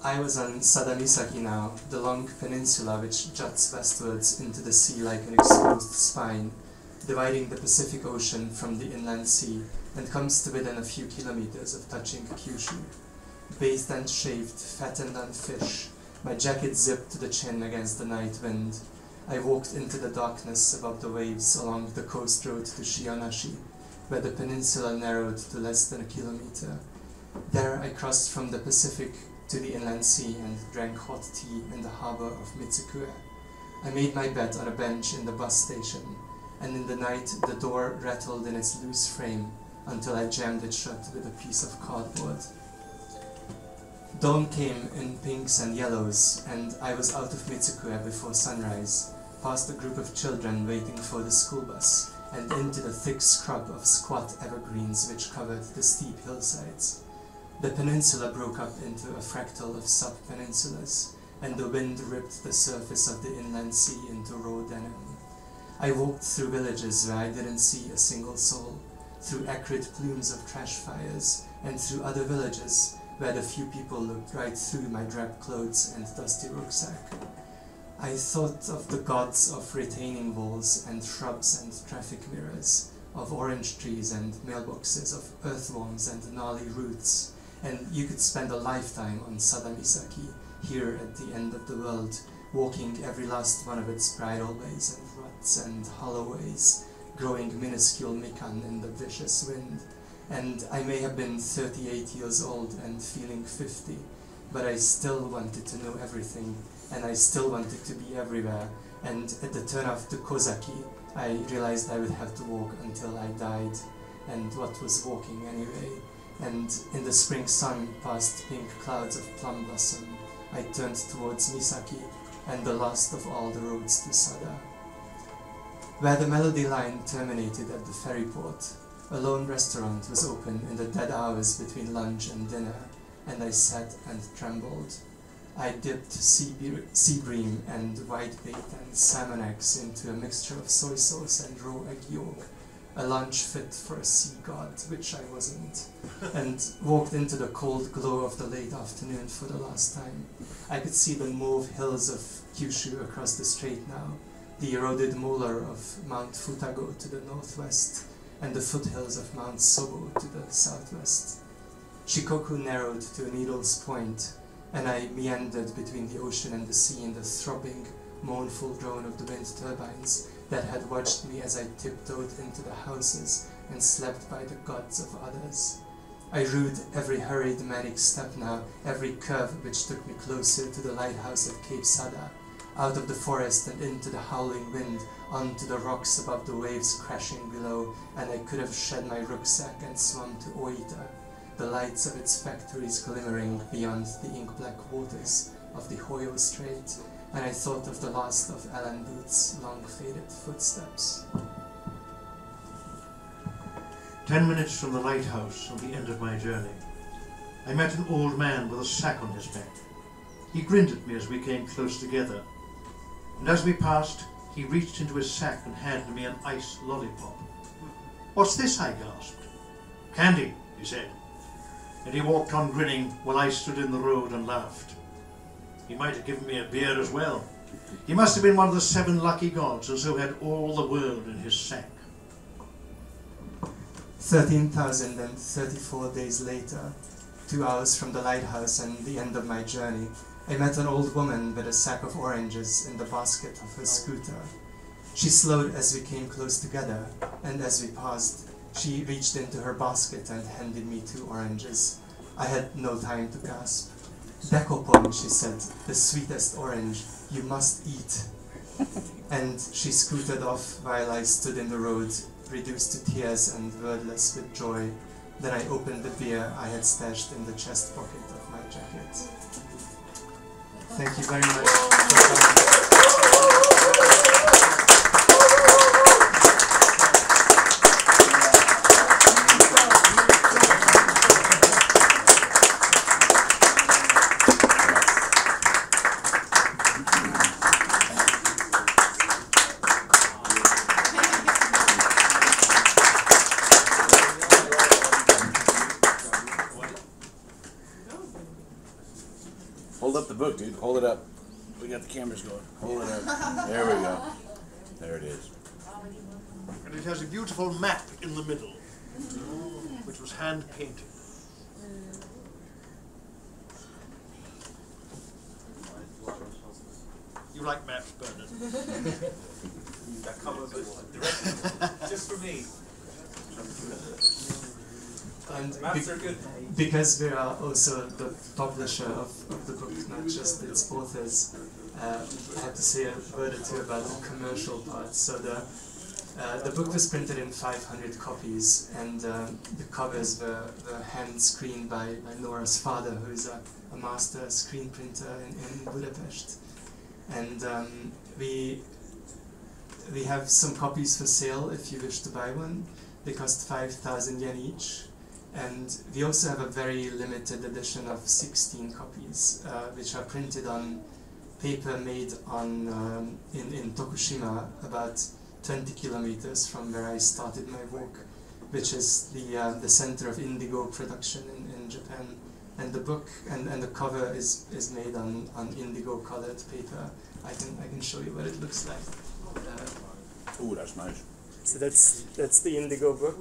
I was on Sadamisaki now, the long peninsula which juts westwards into the sea like an exposed spine, dividing the Pacific Ocean from the inland sea, and comes to within a few kilometers of touching Kyushu. Bathed and shaved, fattened on fish, my jacket zipped to the chin against the night wind, I walked into the darkness above the waves along the coast road to Shionashi, where the peninsula narrowed to less than a kilometer. There I crossed from the Pacific to the inland sea and drank hot tea in the harbor of Mitsukue. I made my bed on a bench in the bus station, and in the night the door rattled in its loose frame until I jammed it shut with a piece of cardboard. Dawn came in pinks and yellows, and I was out of Mitsukue before sunrise, past a group of children waiting for the school bus, and into the thick scrub of squat evergreens which covered the steep hillsides. The peninsula broke up into a fractal of sub-peninsulas, and the wind ripped the surface of the inland sea into raw denim. I walked through villages where I didn't see a single soul, through acrid plumes of trash fires, and through other villages where the few people looked right through my drab clothes and dusty rucksack. I thought of the gods of retaining walls and shrubs and traffic mirrors, of orange trees and mailboxes, of earthworms and gnarly roots, and you could spend a lifetime on Sadamisaki, here at the end of the world, walking every last one of its bridle ways and ruts and hollowways, growing minuscule mikan in the vicious wind. And I may have been 38 years old and feeling 50, but I still wanted to know everything, and I still wanted to be everywhere, and at the turn of the Kozaki, I realized I would have to walk until I died, and what was walking anyway? And in the spring sun, past pink clouds of plum blossom, I turned towards Misaki, and the last of all the roads to Sada. Where the Melody Line terminated at the ferry port, a lone restaurant was open in the dead hours between lunch and dinner, and I sat and trembled. I dipped sea bream and whitebait and salmon eggs into a mixture of soy sauce and raw egg yolk, a lunch fit for a sea god, which I wasn't, and walked into the cold glow of the late afternoon for the last time. I could see the mauve hills of Kyushu across the strait now, the eroded molar of Mount Futago to the northwest, and the foothills of Mount Sobo to the southwest. Shikoku narrowed to a needle's point, and I meandered between the ocean and the sea in the throbbing, mournful drone of the wind turbines that had watched me as I tiptoed into the houses and slept by the gods of others. I rued every hurried manic step now, every curve which took me closer to the lighthouse at Cape Sada, out of the forest and into the howling wind, onto the rocks above the waves crashing below, and I could have shed my rucksack and swum to Oita, the lights of its factories glimmering beyond the ink-black waters of the Hoyo Strait, and I thought of the last of Alan Booth's long-faded footsteps. 10 minutes from the lighthouse on the end of my journey, I met an old man with a sack on his back. He grinned at me as we came close together, and as we passed, he reached into his sack and handed me an ice lollipop. "What's this?" I gasped. "Candy," he said, and he walked on grinning while I stood in the road and laughed. He might have given me a beer as well. He must have been one of the 7 lucky gods, and so had all the world in his sack. 13,034 days later, 2 hours from the lighthouse and the end of my journey, I met an old woman with a sack of oranges in the basket of her scooter. She slowed as we came close together, and as we passed, she reached into her basket and handed me 2 oranges. I had no time to gasp. "Dekopon," she said, "the sweetest orange, you must eat." And she scooted off while I stood in the road, reduced to tears and wordless with joy. Then I opened the beer I had stashed in the chest pocket of my jacket. Thank you very much for coming. book, dude. Hold it up. We got the cameras going. Hold it up. There we go. There it is. And it has a beautiful map in the middle, which was hand-painted. You like maps, Bernard? That covers it directly. Just for me. And Maps are good. because we are also the publisher of the book, not just its authors, I have to say a word or two about the commercial part. So the book was printed in 500 copies, and the covers were hand-screened by Nora's father, who is a master screen printer in Budapest. And we have some copies for sale if you wish to buy one. They cost 5,000 yen each. And we also have a very limited edition of 16 copies, which are printed on paper made on in Tokushima, about 20 kilometers from where I started my walk, which is the center of indigo production in Japan. And the book and the cover is made on indigo colored paper. I can show you what it looks like. Ooh, that's nice. So that's the indigo book,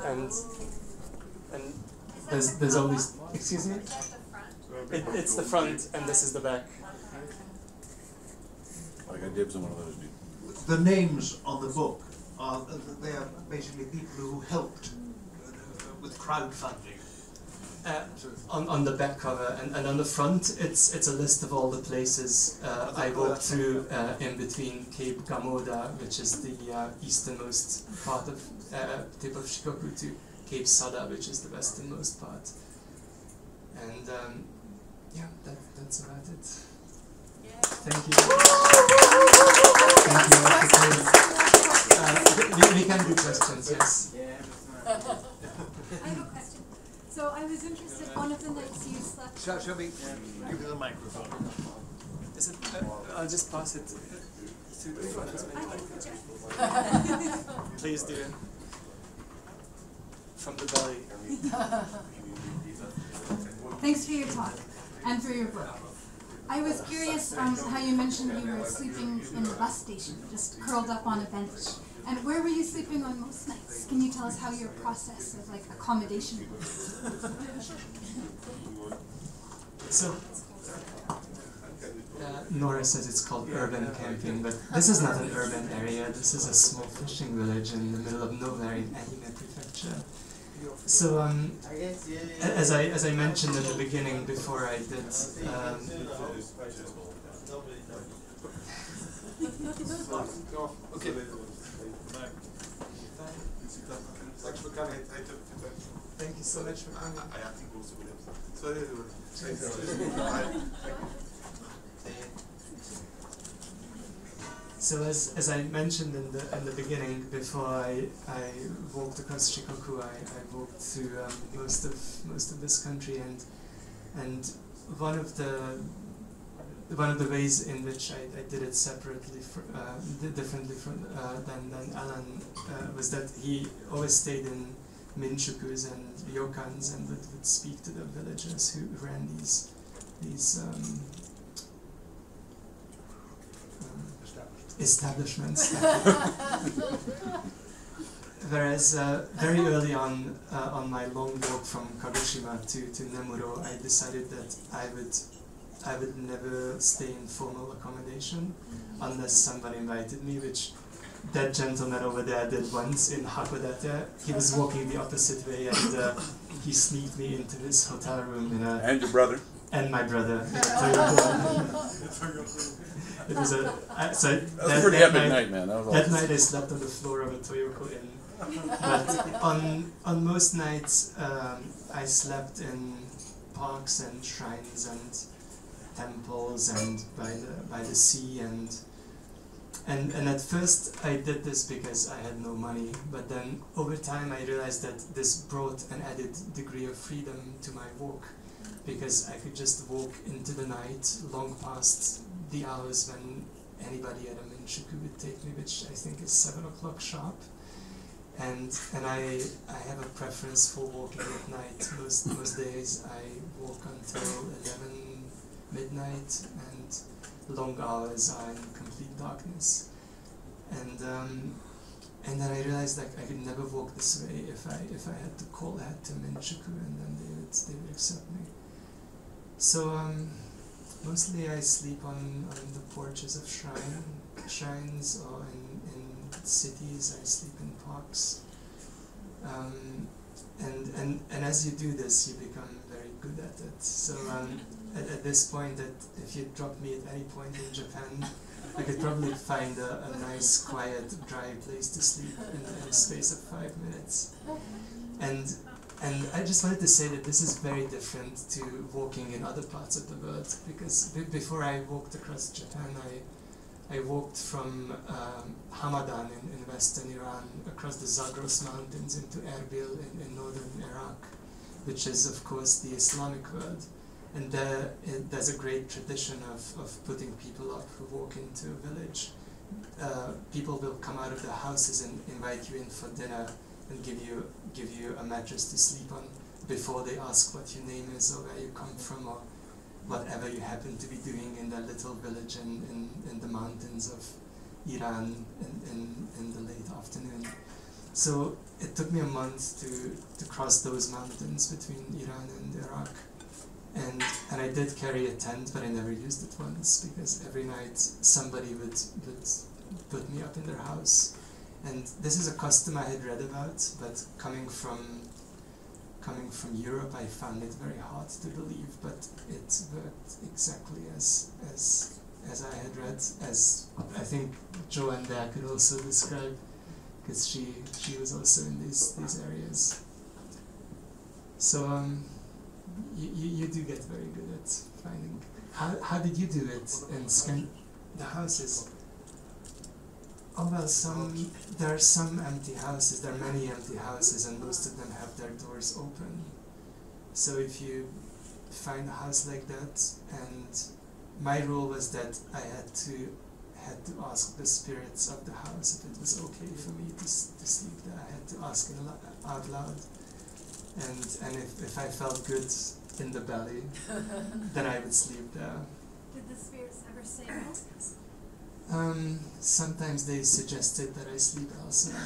and there's only, excuse me? It's the front, and this is the back. I got dibs on one of those, dude. The names on the book are they are basically people who helped with crowdfunding. On the back cover and on the front, it's a list of all the places I walked through in between Cape Gamoda, which is the easternmost part of tip of Shikoku, to Cape Sada, which is the westernmost part. And yeah, that's about it. Yeah. Thank you. Thank you. We can do questions, yes. I have a question. So I was interested, one of the nights you slept... Shall we give you the microphone? Is it, I'll just pass it to the front. I can project. Please do. From the belly. Thanks for your talk and for your book. I was curious how you mentioned you were sleeping in the bus station, just curled up on a bench. And where were you sleeping on most nights? Can you tell us how your process of accommodation works? So, Nora says it's called urban camping, but this is not an urban area. This is a small fishing village in the middle of nowhere in Ehime Prefecture. So, as I mentioned at the beginning, before I did, Okay. Thanks for coming. Thank you so much for coming. So as I mentioned in the beginning, before I walked across Shikoku, I walked through most of this country, and one of the ways in which I did it separately, differently than Alan, was that he always stayed in minshukus and ryokans and would speak to the villagers who ran these establishments. Whereas very early on my long walk from Kagoshima to Nemuro, I decided that I would never stay in formal accommodation unless somebody invited me, which that gentleman over there did once in Hakodate. He was walking the opposite way, and he sneaked me into his hotel room in a... And your brother. And my brother. It was so that was a pretty epic night, man. That was awesome. That night I slept on the floor of a Toyoko Inn. But on most nights I slept in parks and shrines and temples and by the sea, and at first I did this because I had no money, but then over time I realized that this brought an added degree of freedom to my walk, because I could just walk into the night long past the hours when anybody at a minshuku would take me, which I think is 7 o'clock sharp. And I have a preference for walking at night. Most days I walk until midnight, and long hours are in complete darkness. And then I realized like I could never walk this way if I had to call ahead to Minchuku, and then they would accept me. So mostly I sleep on the porches of shrines, or in cities. I sleep in parks. And as you do this, you become very good at it. So at this point, that if you drop me at any point in Japan, I could probably find a nice, quiet, dry place to sleep in the space of 5 minutes. And I just wanted to say that this is very different to walking in other parts of the world, because before I walked across Japan, I walked from Hamadan in western Iran across the Zagros mountains into Erbil in northern Iraq, which is of course the Islamic world. And there's a great tradition of putting people up who walk into a village. People will come out of their houses and invite you in for dinner and give you a mattress to sleep on before they ask what your name is or where you come from or whatever you happen to be doing in that little village in the mountains of Iran in the late afternoon. So it took me a month to cross those mountains between Iran and Iraq. And I did carry a tent, but I never used it once, because every night somebody would put me up in their house. And this is a custom I had read about, but coming from Europe, I found it very hard to believe, but it worked exactly as I had read, as I think Joanne there could also describe, because she was also in these areas. So you do get very good at finding. How did you do it in the houses? Oh well, there are some empty houses. There are many empty houses, and most of them have their doors open. So if you find a house like that, and my rule was that I had to ask the spirits of the house if it was okay for me to sleep there. I had to ask it out loud, and if I felt good in the belly, then I would sleep there. Did the spirits ever say no? Sometimes they suggested that I sleep elsewhere.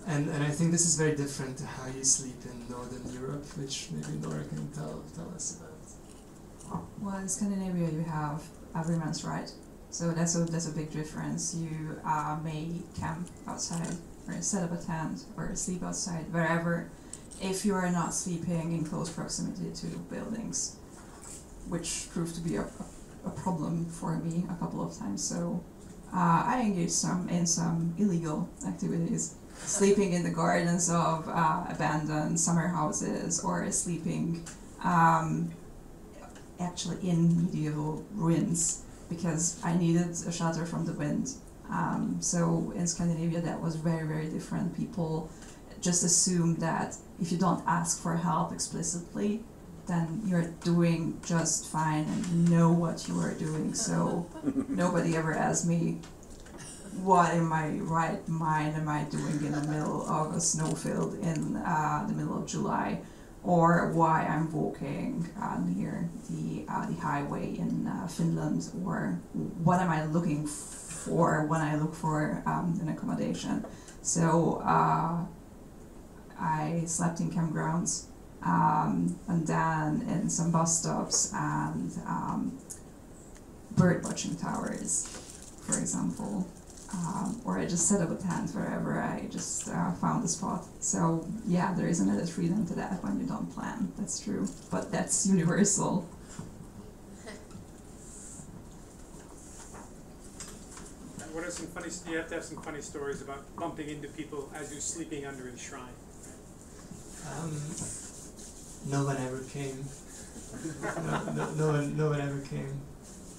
and I think this is very different to how you sleep in Northern Europe, which maybe Nora can tell us about. Well, in Scandinavia you have every man's right, so that's a big difference. You may camp outside, or set up a tent, or sleep outside, wherever, if you are not sleeping in close proximity to buildings, which proved to be a problem for me a couple of times. So I engaged in some illegal activities, sleeping in the gardens of abandoned summer houses, or sleeping actually in medieval ruins, because I needed a shelter from the wind. So in Scandinavia that was very, very different. People just assume that if you don't ask for help explicitly, then you're doing just fine and you know what you are doing. So nobody ever asked me, what in my right mind am I doing in the middle of a snowfield in the middle of July, or why I'm walking near the highway in Finland, or what am I looking for when I look for an accommodation. So I slept in campgrounds, and then in some bus stops and bird watching towers, for example. Or I just set up a tent wherever I just found a spot. So yeah, there is another freedom to that when you don't plan, that's true. But that's universal. What are some funny, you have to have some funny stories about bumping into people as you're sleeping under a shrine. No one ever came. No one ever came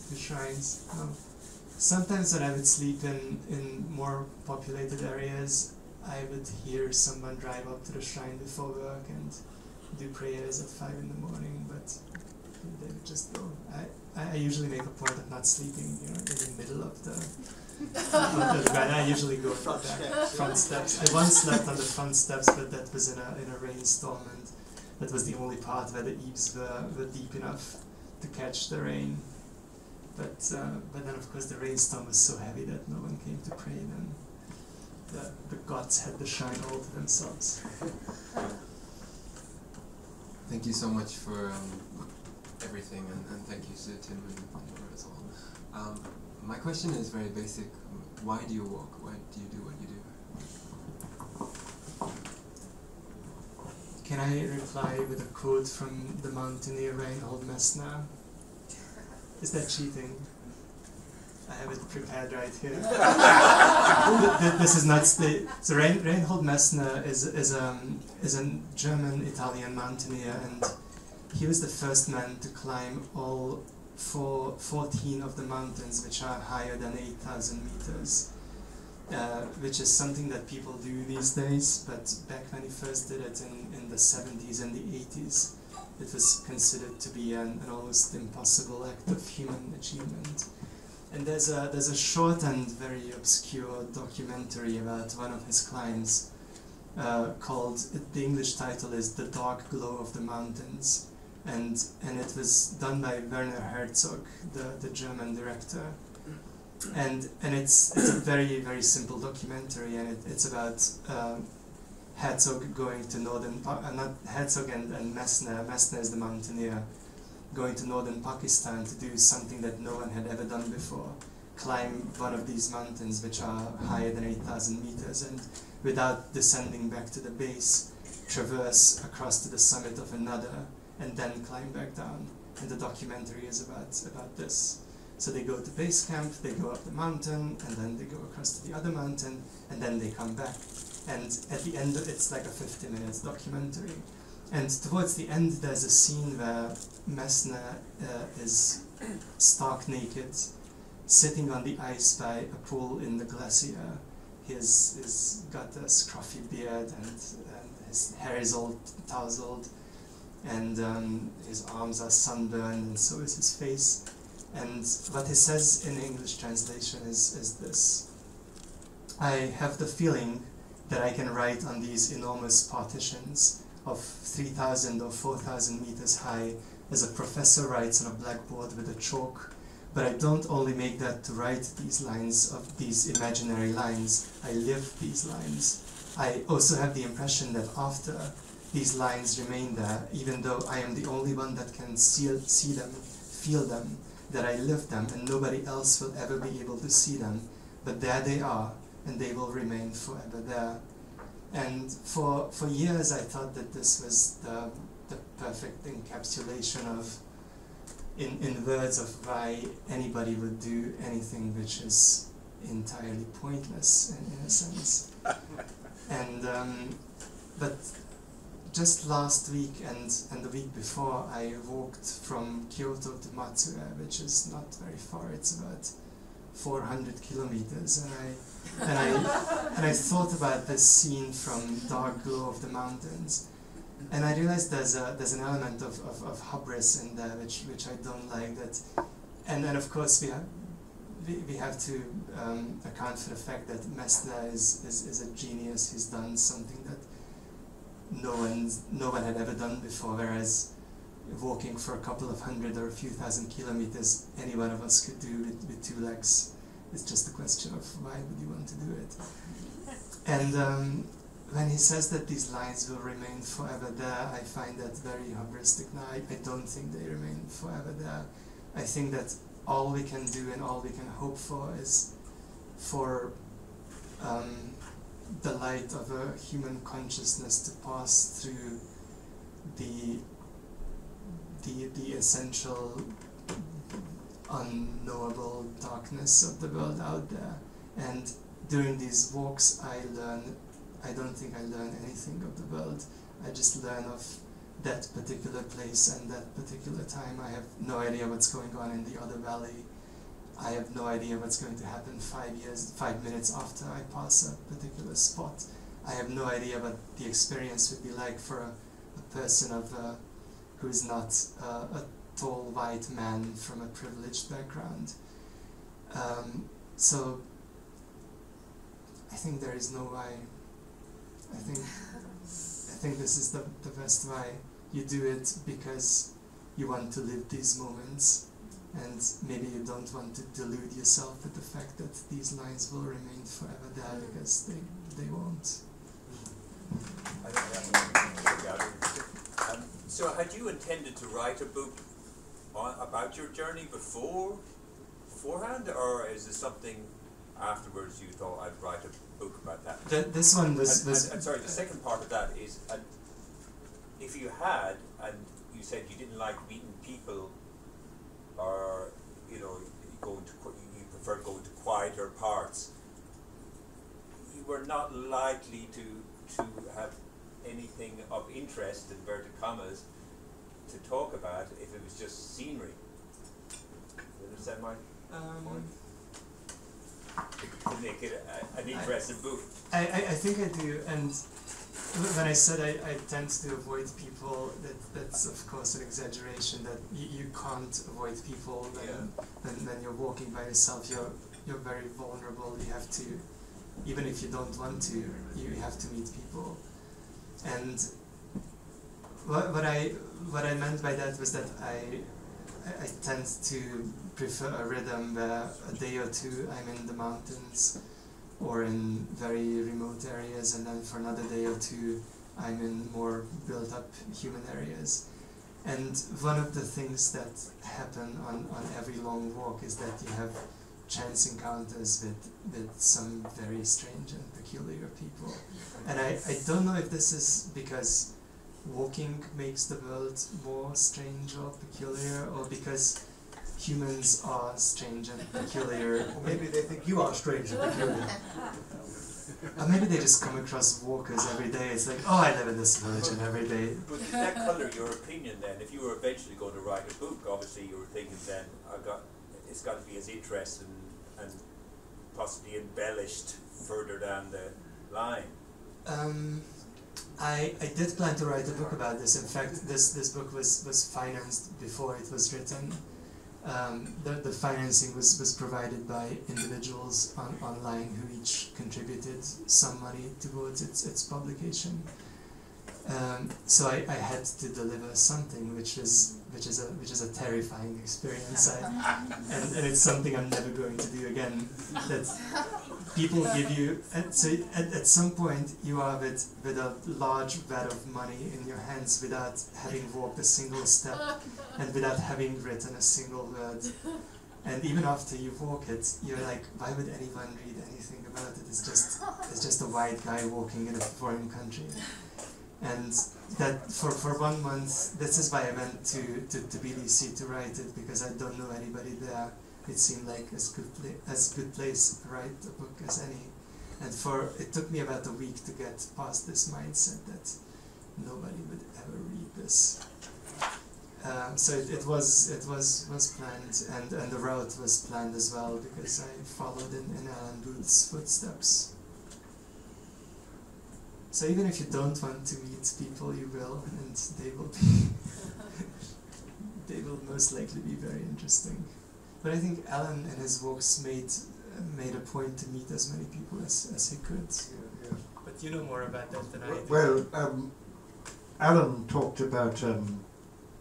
to shrines. No. Sometimes when I would sleep in more populated areas, I would hear someone drive up to the shrine before work and do prayers at 5 in the morning, but they would just go. I usually make a point of not sleeping, in the middle of the shrine. I usually go in the front steps. I once slept on the front steps, but that was in a rainstorm, and that was the only part where the eaves were deep enough to catch the rain. But then of course the rainstorm was so heavy that no one came to pray. Then the gods had the shrine all to themselves. Thank you so much for everything, and thank you to Tim and Laura as well. My question is very basic. Why do you walk? Why do you do what you do? Can I reply with a quote from the mountaineer Reinhold Messner? Is that cheating? I have it prepared right here. This is not so Reinhold Messner is a German-Italian mountaineer, and he was the first man to climb all 14 of the mountains which are higher than 8,000 meters, which is something that people do these days, but back when he first did it in the 70s and the 80s, it was considered to be an almost impossible act of human achievement. And there's a short and very obscure documentary about one of his climbs called, the English title is The Dark Glow of the Mountains, and it was done by Werner Herzog, the German director. And it's a very, very simple documentary, and it's about Herzog going to northern, not Herzog and Messner. Messner is the mountaineer, going to northern Pakistan to do something that no one had ever done before, climb one of these mountains which are higher than 8,000 meters, and without descending back to the base, traverse across to the summit of another, and then climb back down. And the documentary is about this. So they go to base camp, they go up the mountain, and then they go across to the other mountain, and then they come back. And at the end, it's like a 50-minute documentary. And towards the end, there's a scene where Messner is stark naked, sitting on the ice by a pool in the glacier. He's got a scruffy beard, and his hair is all tousled, and his arms are sunburned, and so is his face. And what he says in English translation is this: I have the feeling that I can write on these enormous partitions of 3,000 or 4,000 meters high as a professor writes on a blackboard with a chalk, but I don't only make that to write these lines, of these imaginary lines, I live these lines. I also have the impression that after these lines remain there, even though I am the only one that can see them, feel them, that I live them and nobody else will ever be able to see them, but there they are, and they will remain forever there. And for years I thought that this was the perfect encapsulation of, in words, of why anybody would do anything which is entirely pointless in a sense. And but just last week and the week before, I walked from Kyoto to Matsue, which is not very far. It's about 400 kilometers, and I thought about this scene from Dark Glow of the Mountains, and I realized there's an element of hubris in there which I don't like. That, and then of course we have to account for the fact that Messner is a genius. He's done something that no one had ever done before, whereas walking for a couple of hundred or a few thousand kilometers, any one of us could do with 2 legs. It's just a question of why would you want to do it. And when he says that these lines will remain forever there, I find that very hubristic. Now, I don't think they remain forever there. I think that all we can do and all we can hope for is for the light of a human consciousness to pass through the essential unknowable darkness of the world out there. And during these walks I don't think I learn anything of the world. I just learn of that particular place and that particular time. I have no idea what's going on in the other valley. I have no idea what's going to happen 5 minutes after I pass a particular spot. I have no idea what the experience would be like for a person who is not a tall white man from a privileged background. So I think there is no why. I think this is the best why. You do it because you want to live these moments, and maybe you don't want to delude yourself with the fact that these lines will remain forever there, because they won't. So had you intended to write a book about your journey beforehand, or is this something afterwards you thought I'd write a book about that? This one was... And sorry, the second part of that is, if you had, and you said you didn't like meeting people, or you preferred going to quieter parts, you were not likely to have anything of interest, inverted commas, to talk about if it was just scenery. You understand my point? To make it an interesting book. I think I do, and when I said I tend to avoid people, that's of course an exaggeration. That you can't avoid people when you're walking by yourself. You're very vulnerable. You have to, even if you don't want to, you have to meet people. And what I meant by that was that I tend to prefer a rhythm where a day or two I'm in the mountains or in very remote areas, and then for another day or two I'm in more built up human areas. And one of the things that happen on every long walk is that you have chance encounters with some very strange and peculiar people. And I don't know if this is because walking makes the world more strange or peculiar, or because humans are strange and peculiar. Or maybe they think you are strange and peculiar. Or maybe they just come across walkers every day. It's like, oh, I live in this village, and every day. But did that colour your opinion then? If you were eventually going to write a book, obviously you were thinking then, it's got to be as interesting and possibly embellished further down the line. I did plan to write a book about this. In fact, this book was financed before it was written. The financing was provided by individuals online who each contributed some money towards its publication. So I had to deliver something, which is a terrifying experience, and it's something I'm never going to do again. That people give you, at some point you are with a large vat of money in your hands without having walked a single step and without having written a single word. And even after you walk it, you're like, why would anyone read anything about it? It's just a white guy walking in a foreign country. And that for 1 month, this is why I went to Tbilisi to write it, because I don't know anybody there. It seemed like as good place to write a book as any. And it took me about a week to get past this mindset that nobody would ever read this. So it was planned, and the route was planned as well, because I followed in Alan Booth's footsteps. So even if you don't want to meet people, you will, and they will most likely be very interesting. But I think Alan in his walks made a point to meet as many people as he could. Yeah. But you know more about that than I do. Well, Alan talked about, in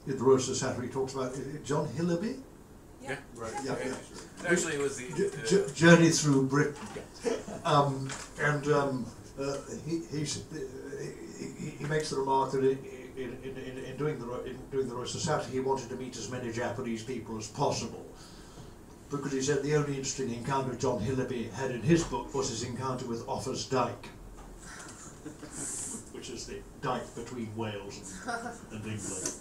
the Road Society, he talks about John Hillaby? Yeah. Right. Yeah. Actually, it was the Journey Through Britain. He makes the remark that in doing the Royal Society, he wanted to meet as many Japanese people as possible, because he said the only interesting encounter John Hillaby had in his book was his encounter with Offa's Dyke, which is the dike between Wales and England.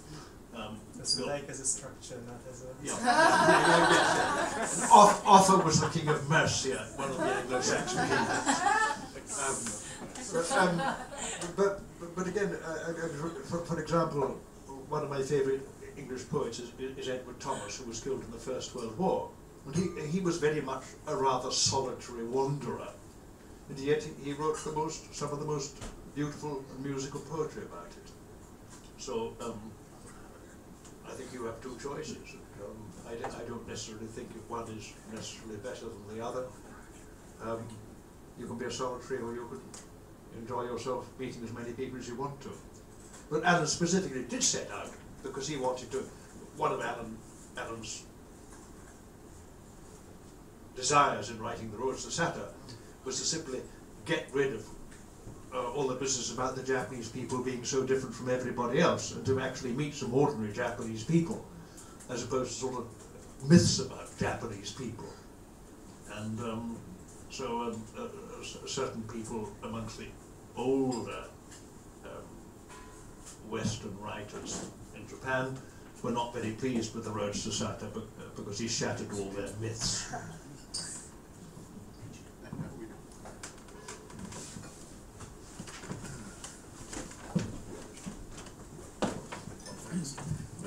So like as a structure, not as a... Offa was the king of Mercia, one of the Anglo-Saxon kingdoms. But again, for example, one of my favourite English poets is Edward Thomas, who was killed in the First World War. And he was very much a rather solitary wanderer, and yet he wrote some of the most beautiful and musical poetry about it. So I think you have two choices. I don't necessarily think one is necessarily better than the other. You can be a solitary, or you can enjoy yourself meeting as many people as you want to. But Alan specifically did set out because he wanted to one of Alan's desires in writing the Roads to Saturn was to simply get rid of all the business about the Japanese people being so different from everybody else, and to actually meet some ordinary Japanese people, as opposed to sort of myths about Japanese people. And certain people amongst the older Western writers in Japan were not very pleased with the Roads to Saturn because he shattered all their myths.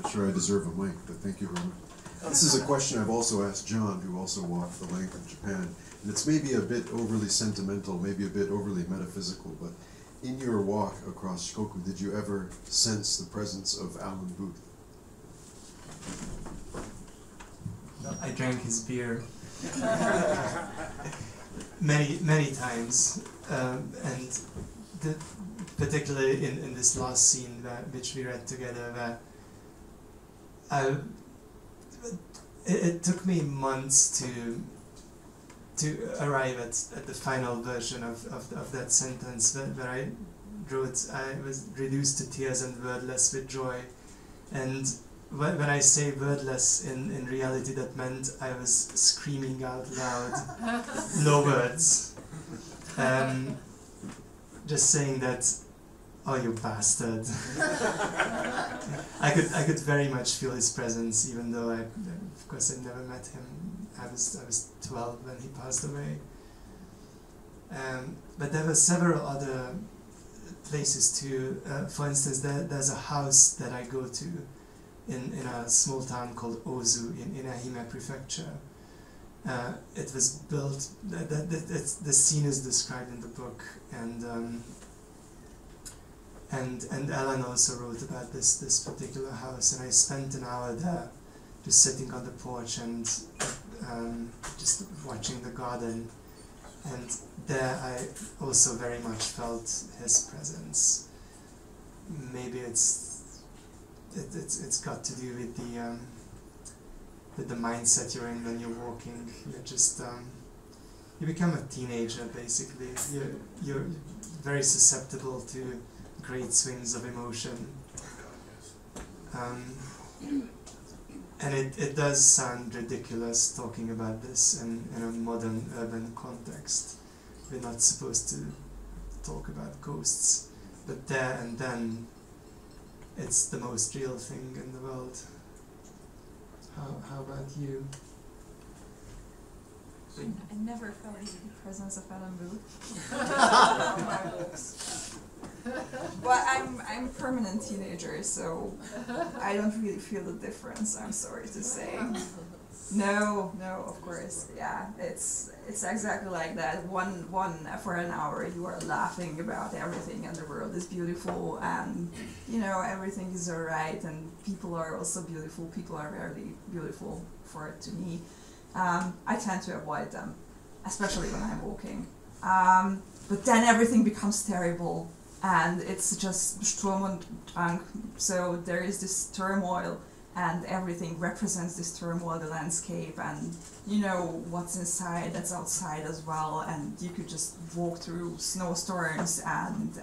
Not sure I deserve a mic, but thank you very much. This is a question I've also asked John, who also walked the length of Japan. And it's maybe a bit overly sentimental, maybe a bit overly metaphysical, but in your walk across Shikoku, did you ever sense the presence of Alan Booth? I drank his beer many times, and particularly in this last scene which we read together, where it took me months to arrive at the final version of that sentence where I wrote, I was reduced to tears and wordless with joy. And when I say wordless, in reality that meant I was screaming out loud, no words. Just saying that, oh, you bastard. I could very much feel his presence, even though of course I never met him. I was 12 when he passed away. But there were several other places too. For instance, there's a house that I go to in a small town called Ozu in Ehime Prefecture. It was built. The scene is described in the book, and Alan also wrote about this particular house, and I spent an hour there, just sitting on the porch and just watching the garden. And there I also very much felt his presence. Maybe it's got to do with the mindset you're in when you're walking. You're just you become a teenager basically. You're very susceptible to great swings of emotion. And it does sound ridiculous talking about this in a modern urban context. We're not supposed to talk about ghosts, but there and then it's the most real thing in the world. How about you? I never felt the presence of Alan Booth. Well, I'm a permanent teenager, so I don't really feel the difference, I'm sorry to say. No, of course, yeah, it's exactly like that. For an hour you are laughing about everything, and the world is beautiful, and everything is alright, and people are also beautiful. People are very beautiful to me. I tend to avoid them, especially when I'm walking. But then everything becomes terrible, and it's just Sturm und Drang. So there is this turmoil, and everything represents this turmoil, the landscape, and what's inside, that's outside as well. And you could just walk through snowstorms and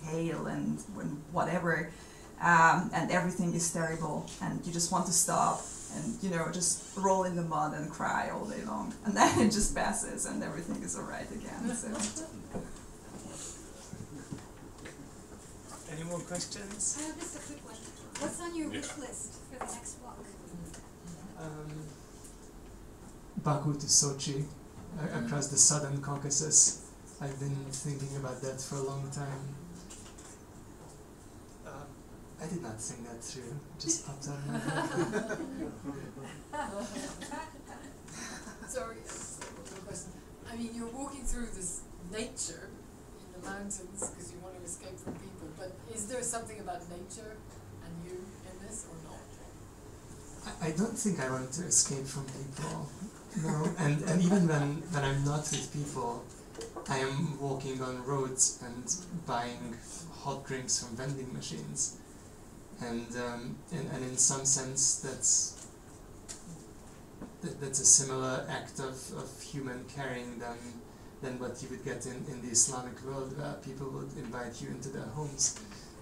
hail and whatever, and everything is terrible, and you just want to stop and just roll in the mud and cry all day long, and then it just passes and everything is alright again. So. Any more questions? I have just a quick one. What's on your wish list for the next walk? Baku to Sochi, across the southern Caucasus. I've been thinking about that for a long time. I did not think that through, just popped out of my head. Sorry, one question. I mean, you're walking through this nature in the mountains because you want to escape from people, but is there something about nature and you in this or not? I don't think I want to escape from people, no, and even when I'm not with people, I am walking on roads and buying hot drinks from vending machines. and in some sense that's a similar act of human caring than what you would get in the Islamic world, where people would invite you into their homes.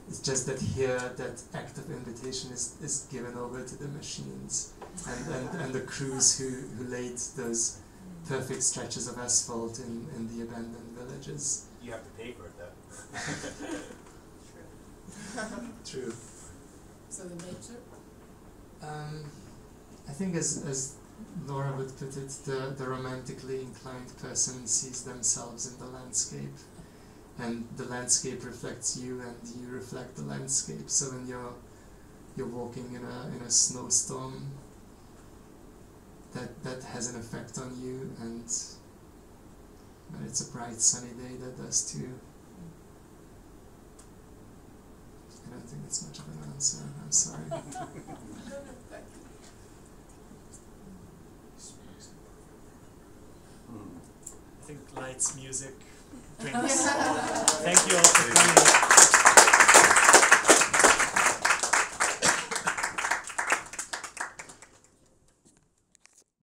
It's just that here that act of invitation is given over to the machines and the crews who laid those perfect stretches of asphalt in the abandoned villages. You have to pay for it though. True. So the nature? I think as Laura would put it, the romantically inclined person sees themselves in the landscape, and the landscape reflects you, and you reflect the landscape. So when you're walking in a snowstorm, that has an effect on you, and when it's a bright sunny day, that does too. I don't think that's much of an answer. I'm sorry. I think lights, music, drinks. Thank you all for coming.